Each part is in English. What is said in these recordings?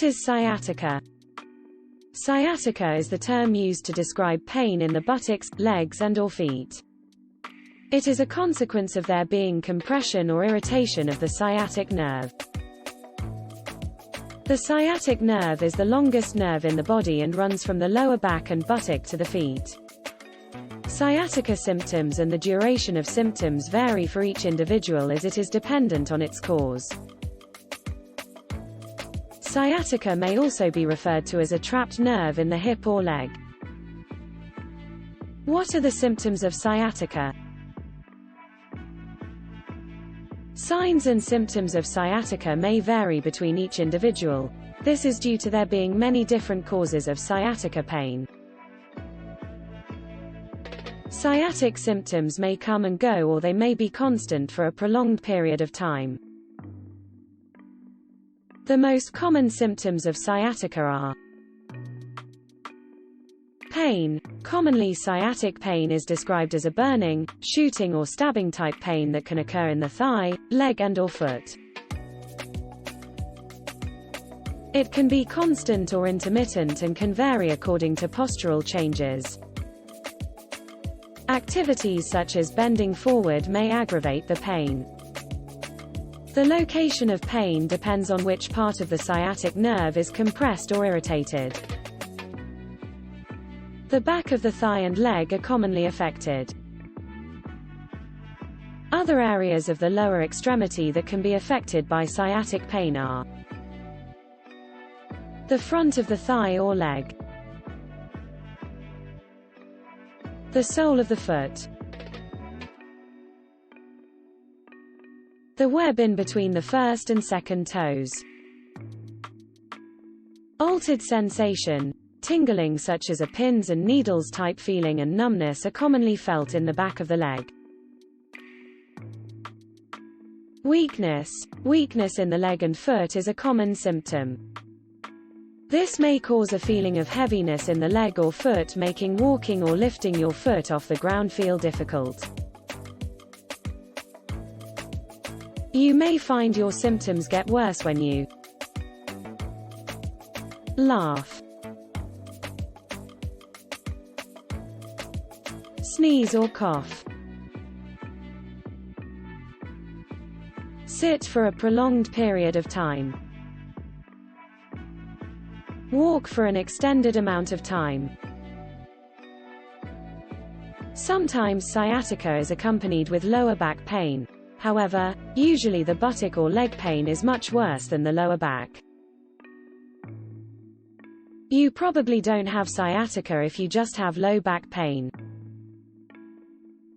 What is sciatica? Sciatica is the term used to describe pain in the buttocks, legs and/or feet. It is a consequence of there being compression or irritation of the sciatic nerve. The sciatic nerve is the longest nerve in the body and runs from the lower back and buttock to the feet. Sciatica symptoms and the duration of symptoms vary for each individual as it is dependent on its cause. Sciatica may also be referred to as a trapped nerve in the hip or leg. What are the symptoms of sciatica? Signs and symptoms of sciatica may vary between each individual. This is due to there being many different causes of sciatica pain. Sciatic symptoms may come and go, or they may be constant for a prolonged period of time. The most common symptoms of sciatica are pain. Commonly, sciatic pain is described as a burning, shooting or stabbing type pain that can occur in the thigh, leg and/or foot. It can be constant or intermittent and can vary according to postural changes. Activities such as bending forward may aggravate the pain. The location of pain depends on which part of the sciatic nerve is compressed or irritated. The back of the thigh and leg are commonly affected. Other areas of the lower extremity that can be affected by sciatic pain are the front of the thigh or leg, the sole of the foot, the web in between the first and second toes. Altered sensation, tingling such as a pins and needles type feeling and numbness are commonly felt in the back of the leg. Weakness in the leg and foot is a common symptom. This may cause a feeling of heaviness in the leg or foot, making walking or lifting your foot off the ground feel difficult. You may find your symptoms get worse when you laugh, sneeze or cough, sit for a prolonged period of time, walk for an extended amount of time. Sometimes sciatica is accompanied with lower back pain. However, usually the buttock or leg pain is much worse than the lower back. You probably don't have sciatica if you just have low back pain.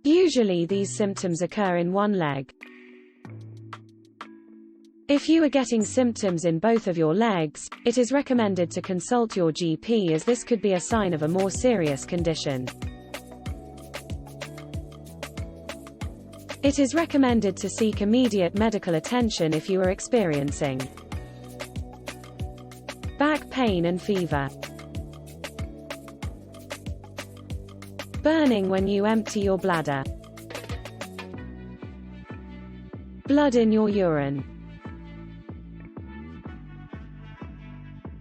Usually these symptoms occur in one leg. If you are getting symptoms in both of your legs, it is recommended to consult your GP, as this could be a sign of a more serious condition. It is recommended to seek immediate medical attention if you are experiencing back pain and fever, burning when you empty your bladder, blood in your urine,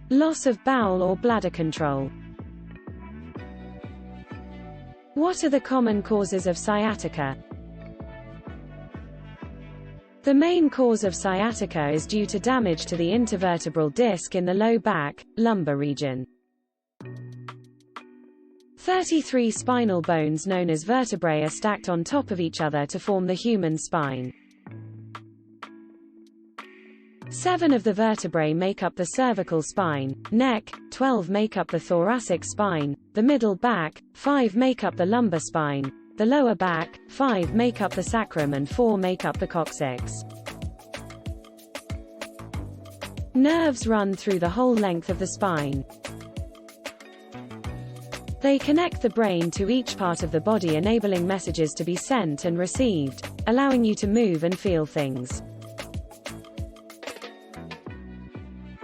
loss of bowel or bladder control. What are the common causes of sciatica? The main cause of sciatica is due to damage to the intervertebral disc in the low back, lumbar region. 33 spinal bones known as vertebrae are stacked on top of each other to form the human spine. 7 of the vertebrae make up the cervical spine, neck, 12 make up the thoracic spine, the middle back, 5 make up the lumbar spine, the lower back, 5 make up the sacrum and 4 make up the coccyx. Nerves run through the whole length of the spine. They connect the brain to each part of the body, enabling messages to be sent and received, allowing you to move and feel things.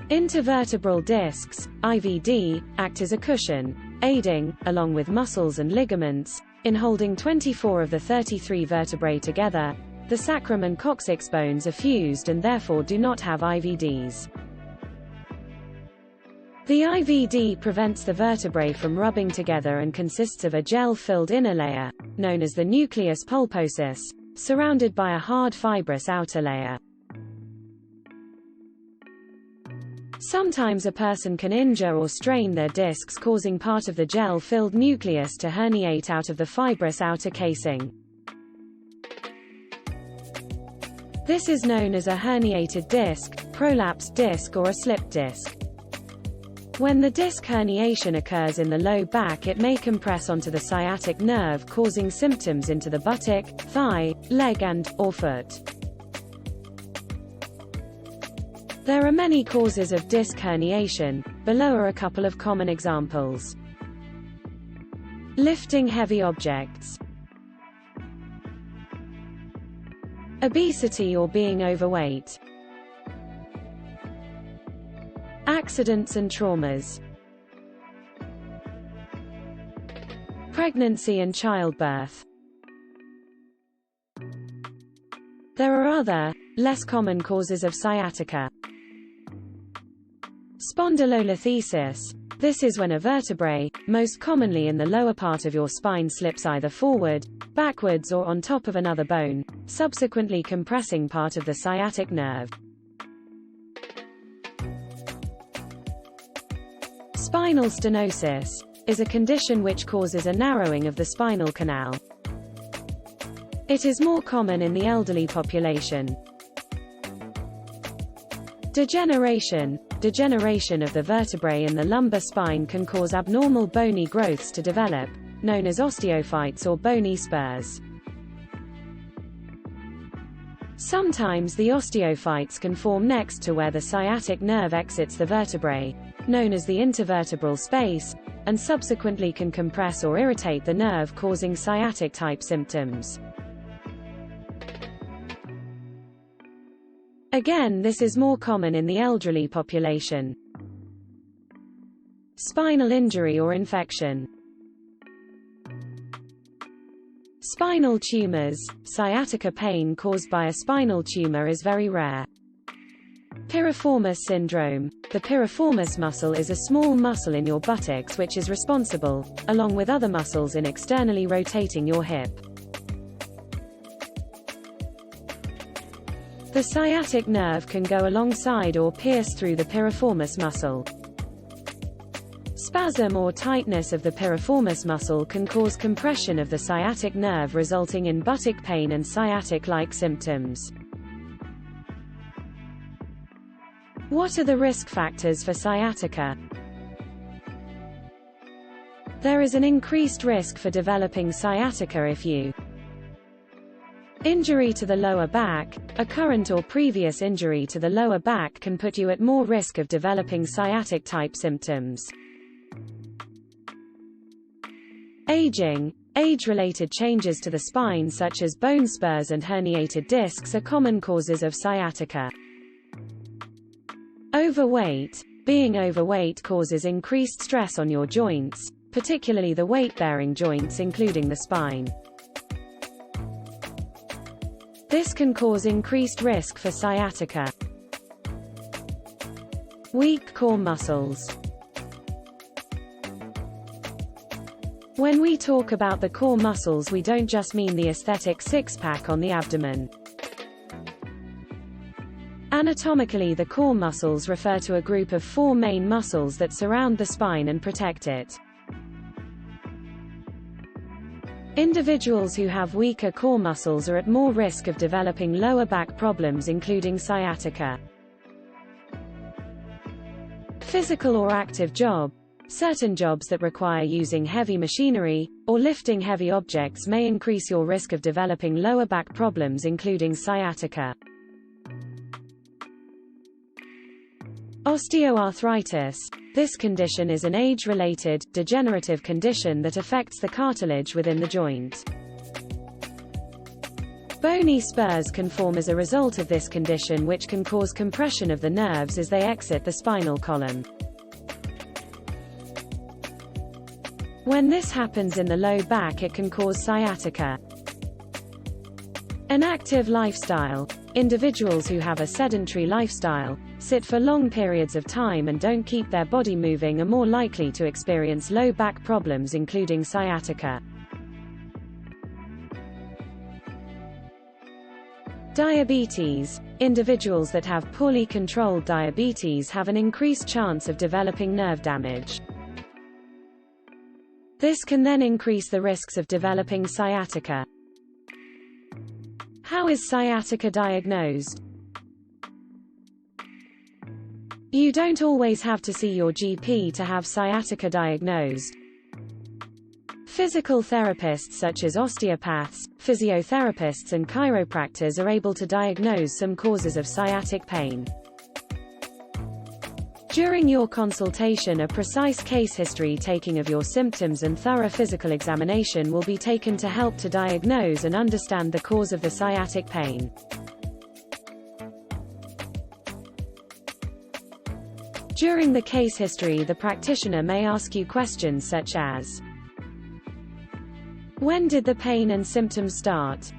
Intervertebral discs, IVD, act as a cushion, aiding, along with muscles and ligaments, in holding 24 of the 33 vertebrae together. The sacrum and coccyx bones are fused and therefore do not have IVDs. The IVD prevents the vertebrae from rubbing together and consists of a gel-filled inner layer, known as the nucleus pulposus, surrounded by a hard fibrous outer layer. Sometimes a person can injure or strain their discs, causing part of the gel-filled nucleus to herniate out of the fibrous outer casing. This is known as a herniated disc, prolapsed disc, or a slip disc. When the disc herniation occurs in the low back, it may compress onto the sciatic nerve, causing symptoms into the buttock, thigh, leg and/or foot. There are many causes of disc herniation. Below are a couple of common examples. Lifting heavy objects. Obesity or being overweight. Accidents and traumas. Pregnancy and childbirth. There are other, less common causes of sciatica. Spondylolisthesis. This is when a vertebrae, most commonly in the lower part of your spine, slips either forward, backwards or on top of another bone, subsequently compressing part of the sciatic nerve. Spinal stenosis is a condition which causes a narrowing of the spinal canal. It is more common in the elderly population. Degeneration. Degeneration of the vertebrae in the lumbar spine can cause abnormal bony growths to develop, known as osteophytes or bony spurs. Sometimes the osteophytes can form next to where the sciatic nerve exits the vertebrae, known as the intervertebral space, and subsequently can compress or irritate the nerve, causing sciatic-type symptoms. Again, this is more common in the elderly population. Spinal injury or infection. Spinal tumors. Sciatica pain caused by a spinal tumor is very rare. Piriformis syndrome. The piriformis muscle is a small muscle in your buttocks which is responsible, along with other muscles, in externally rotating your hip. The sciatic nerve can go alongside or pierce through the piriformis muscle. Spasm or tightness of the piriformis muscle can cause compression of the sciatic nerve, resulting in buttock pain and sciatic-like symptoms. What are the risk factors for sciatica? There is an increased risk for developing sciatica if you injury to the lower back. A current or previous injury to the lower back can put you at more risk of developing sciatic-type symptoms. Aging. Age-related changes to the spine such as bone spurs and herniated discs are common causes of sciatica. Overweight. Being overweight causes increased stress on your joints, particularly the weight-bearing joints including the spine. This can cause increased risk for sciatica. Weak core muscles. When we talk about the core muscles, we don't just mean the aesthetic six-pack on the abdomen. Anatomically, the core muscles refer to a group of four main muscles that surround the spine and protect it. Individuals who have weaker core muscles are at more risk of developing lower back problems including sciatica. Physical or active job. Certain jobs that require using heavy machinery, or lifting heavy objects may increase your risk of developing lower back problems including sciatica. Osteoarthritis. This condition is an age-related, degenerative condition that affects the cartilage within the joint. Bony spurs can form as a result of this condition, which can cause compression of the nerves as they exit the spinal column. When this happens in the low back, it can cause sciatica. An active lifestyle. Individuals who have a sedentary lifestyle, sit for long periods of time and don't keep their body moving are more likely to experience low back problems including sciatica. Diabetes. Individuals that have poorly controlled diabetes have an increased chance of developing nerve damage. This can then increase the risks of developing sciatica. How is sciatica diagnosed? You don't always have to see your GP to have sciatica diagnosed. Physical therapists such as osteopaths, physiotherapists and chiropractors are able to diagnose some causes of sciatic pain. During your consultation, a precise case history taking of your symptoms and thorough physical examination will be taken to help to diagnose and understand the cause of the sciatic pain. During the case history, the practitioner may ask you questions such as: when did the pain and symptoms start?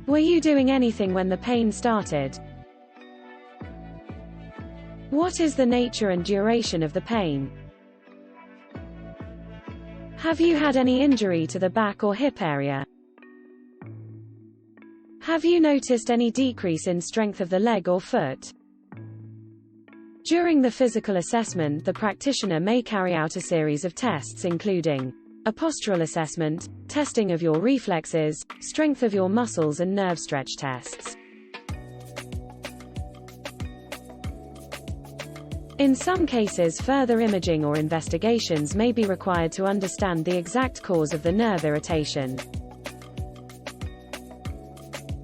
Were you doing anything when the pain started? What is the nature and duration of the pain? Have you had any injury to the back or hip area? Have you noticed any decrease in strength of the leg or foot? During the physical assessment, the practitioner may carry out a series of tests including a postural assessment, testing of your reflexes, strength of your muscles and nerve stretch tests. In some cases, further imaging or investigations may be required to understand the exact cause of the nerve irritation.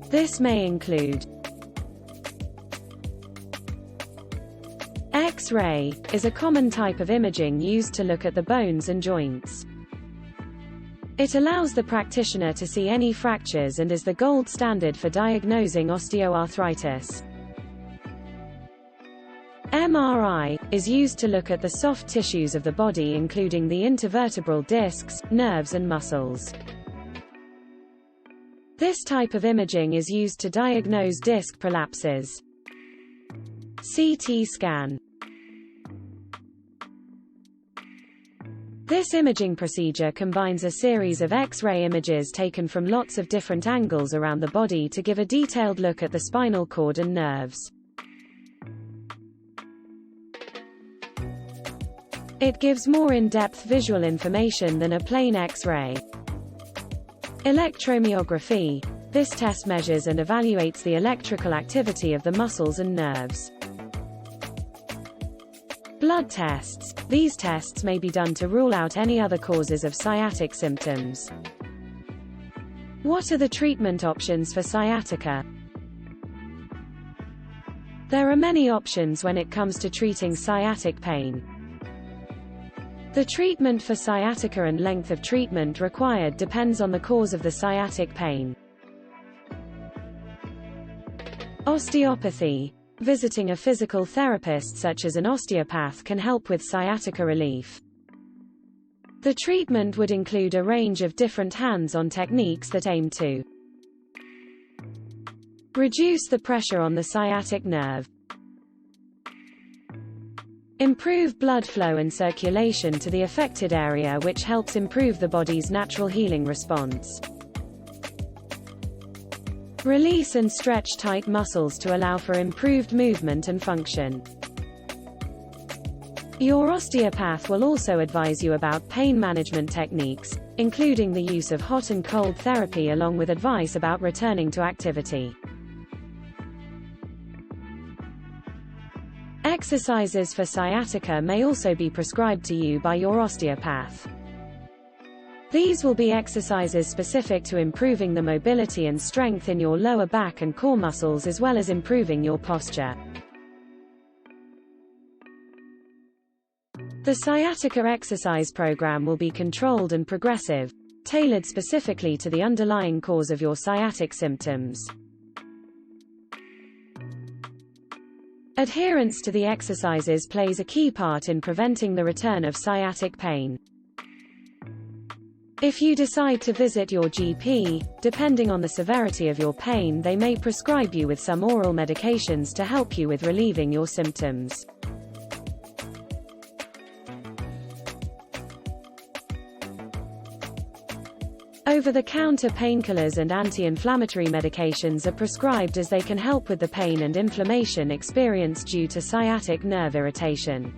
This may include X-ray is a common type of imaging used to look at the bones and joints. It allows the practitioner to see any fractures and is the gold standard for diagnosing osteoarthritis. MRI is used to look at the soft tissues of the body including the intervertebral discs, nerves and muscles. This type of imaging is used to diagnose disc prolapses. CT scan. This imaging procedure combines a series of X-ray images taken from lots of different angles around the body to give a detailed look at the spinal cord and nerves. It gives more in-depth visual information than a plain X-ray. Electromyography. This test measures and evaluates the electrical activity of the muscles and nerves. Blood tests. These tests may be done to rule out any other causes of sciatic symptoms. What are the treatment options for sciatica? There are many options when it comes to treating sciatic pain. The treatment for sciatica and length of treatment required depends on the cause of the sciatic pain. Osteopathy. Visiting a physical therapist such as an osteopath can help with sciatica relief. The treatment would include a range of different hands-on techniques that aim to reduce the pressure on the sciatic nerve, improve blood flow and circulation to the affected area, which helps improve the body's natural healing response, release and stretch tight muscles to allow for improved movement and function. Your osteopath will also advise you about pain management techniques, including the use of hot and cold therapy along with advice about returning to activity. Exercises for sciatica may also be prescribed to you by your osteopath. These will be exercises specific to improving the mobility and strength in your lower back and core muscles as well as improving your posture. The sciatica exercise program will be controlled and progressive, tailored specifically to the underlying cause of your sciatic symptoms. Adherence to the exercises plays a key part in preventing the return of sciatic pain. If you decide to visit your GP, depending on the severity of your pain, they may prescribe you with some oral medications to help you with relieving your symptoms. Over-the-counter painkillers and anti-inflammatory medications are prescribed as they can help with the pain and inflammation experienced due to sciatic nerve irritation.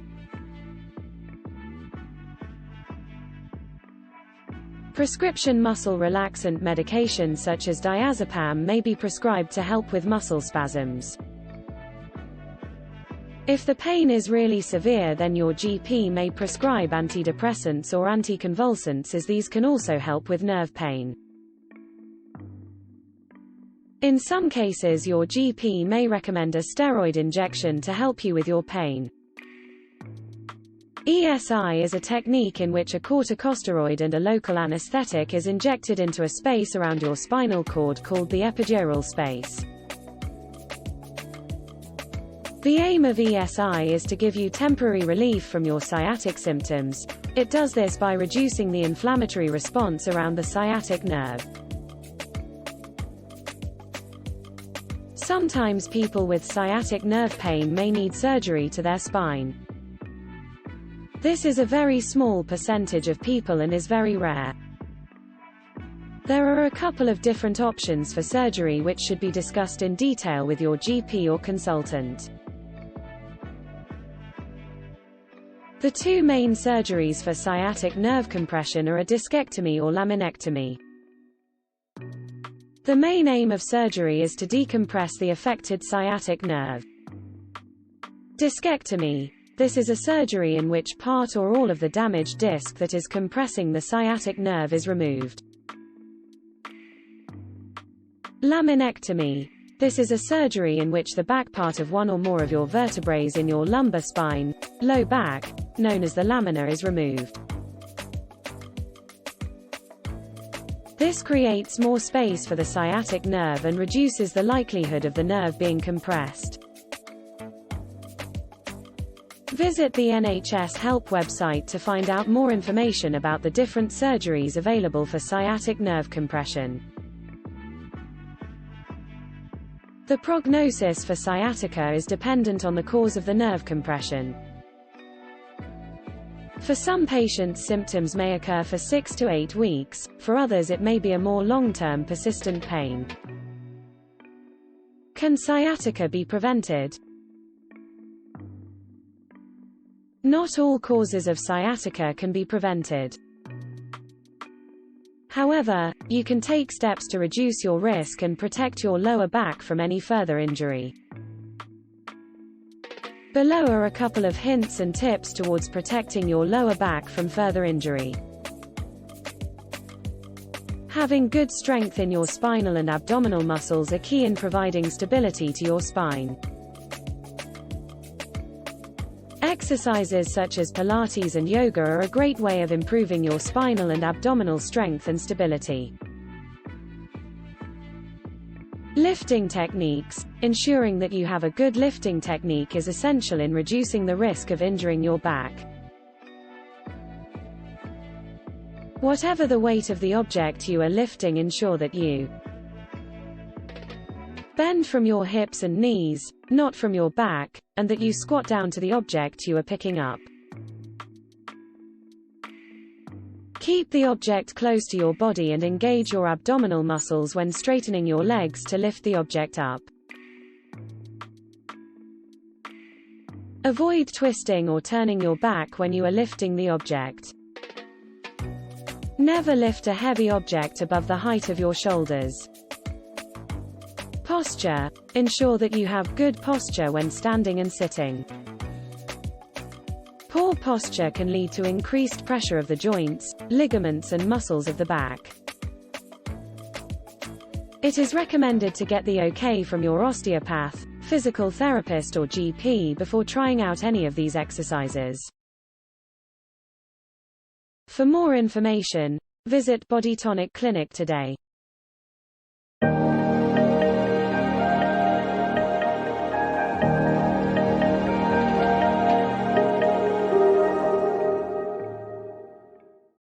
Prescription muscle relaxant medications such as diazepam may be prescribed to help with muscle spasms. If the pain is really severe, then your GP may prescribe antidepressants or anticonvulsants, as these can also help with nerve pain. In some cases, your GP may recommend a steroid injection to help you with your pain. ESI is a technique in which a corticosteroid and a local anesthetic is injected into a space around your spinal cord called the epidural space. The aim of ESI is to give you temporary relief from your sciatic symptoms. It does this by reducing the inflammatory response around the sciatic nerve. Sometimes people with sciatic nerve pain may need surgery to their spine. This is a very small percentage of people and is very rare. There are a couple of different options for surgery which should be discussed in detail with your GP or consultant. The two main surgeries for sciatic nerve compression are a discectomy or laminectomy. The main aim of surgery is to decompress the affected sciatic nerve. Discectomy. This is a surgery in which part or all of the damaged disc that is compressing the sciatic nerve is removed. Laminectomy. This is a surgery in which the back part of one or more of your vertebrae in your lumbar spine, low back, known as the lamina, is removed. This creates more space for the sciatic nerve and reduces the likelihood of the nerve being compressed. Visit the NHS Help website to find out more information about the different surgeries available for sciatic nerve compression. The prognosis for sciatica is dependent on the cause of the nerve compression. For some patients, symptoms may occur for 6 to 8 weeks, for others it may be a more long-term persistent pain. Can sciatica be prevented? Not all causes of sciatica can be prevented. However, you can take steps to reduce your risk and protect your lower back from any further injury. Below are a couple of hints and tips towards protecting your lower back from further injury. Having good strength in your spinal and abdominal muscles are key in providing stability to your spine. Exercises such as Pilates and yoga are a great way of improving your spinal and abdominal strength and stability. Lifting techniques. Ensuring that you have a good lifting technique is essential in reducing the risk of injuring your back. Whatever the weight of the object you are lifting, ensure that you bend from your hips and knees, not from your back, and that you squat down to the object you are picking up. Keep the object close to your body and engage your abdominal muscles when straightening your legs to lift the object up. Avoid twisting or turning your back when you are lifting the object. Never lift a heavy object above the height of your shoulders. Posture. Ensure that you have good posture when standing and sitting. Poor posture can lead to increased pressure of the joints, ligaments and muscles of the back. It is recommended to get the okay from your osteopath, physical therapist or GP before trying out any of these exercises. For more information, visit Body Tonic Clinic today.